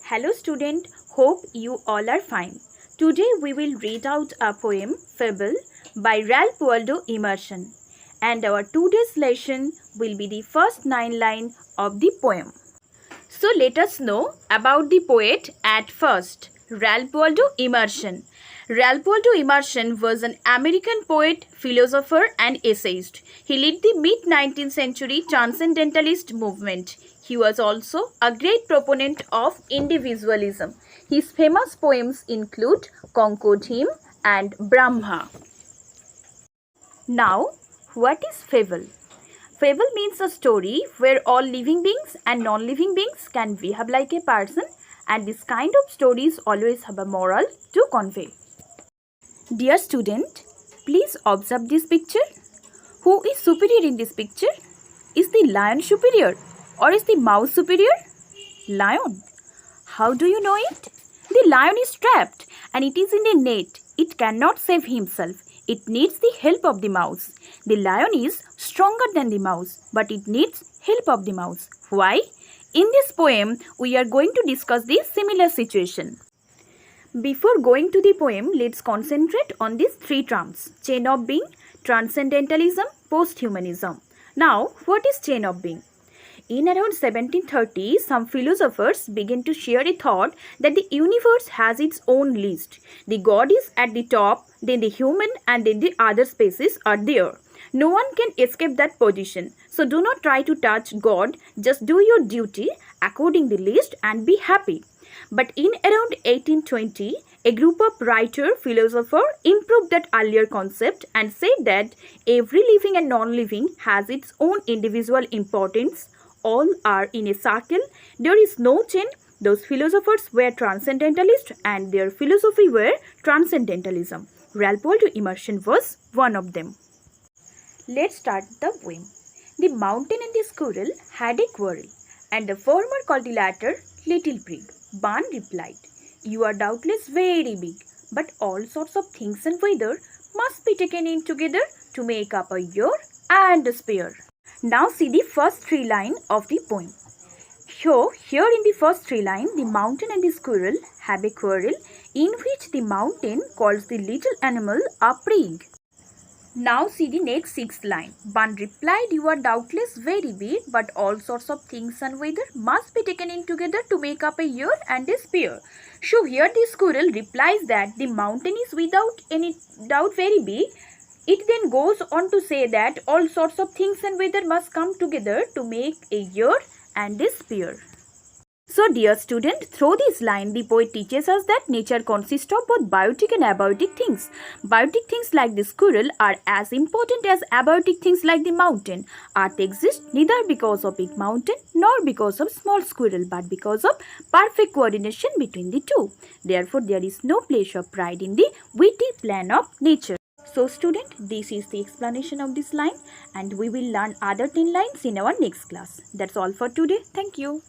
Hello student, hope you all are fine. Today we will read out a poem, Fable, by Ralph Waldo Emerson. And our today's lesson will be the first 9 lines of the poem. So let us know about the poet at first, Ralph Waldo Emerson. Ralph Waldo Emerson was an American poet, philosopher and essayist. He led the mid-19th century transcendentalist movement. He was also a great proponent of individualism. His famous poems include Concord Hymn and Brahma. Now, what is fable? Fable means a story where all living beings and non-living beings can behave like a person, and this kind of stories always have a moral to convey. Dear student, please observe this picture. Who is superior in this picture? Is the lion superior or is the mouse superior? Lion. How do you know it? The lion is trapped and it is in a net. It cannot save himself. It needs the help of the mouse. The lion is stronger than the mouse, but it needs help of the mouse. Why? In this poem, we are going to discuss this similar situation. Before going to the poem, let's concentrate on these three terms. Chain of being, transcendentalism, posthumanism. Now, what is chain of being? In around 1730, some philosophers began to share a thought that the universe has its own list. The God is at the top, then the human and then the other species are there. No one can escape that position. So do not try to touch God, just do your duty according to the list and be happy. But in around 1820, a group of writer-philosophers improved that earlier concept and said that every living and non-living has its own individual importance. All are in a circle. There is no chain. Those philosophers were transcendentalists and their philosophy were transcendentalism. Ralph Waldo Emerson was one of them. Let's start the poem. The mountain and the squirrel had a quarrel, and the former called the latter Little Pig. Barn replied, "You are doubtless very big, but all sorts of things and weather must be taken in together to make up a year and a spear." Now see the first 3 lines of the poem. Here in the first 3 lines, the mountain and the squirrel have a quarrel in which the mountain calls the little animal a prig. Now see the next 6th line. Barn replied, "You are doubtless very big, but all sorts of things and weather must be taken in together to make up a year and a spear." So here the squirrel replies that the mountain is without any doubt very big. It then goes on to say that all sorts of things and weather must come together to make a year and a spear. So dear student, through this line, the poet teaches us that nature consists of both biotic and abiotic things. Biotic things like the squirrel are as important as abiotic things like the mountain. Earth exists neither because of big mountain nor because of small squirrel, but because of perfect coordination between the two. Therefore, there is no place of pride in the witty plan of nature. So student, this is the explanation of this line, and we will learn other 10 lines in our next class. That's all for today. Thank you.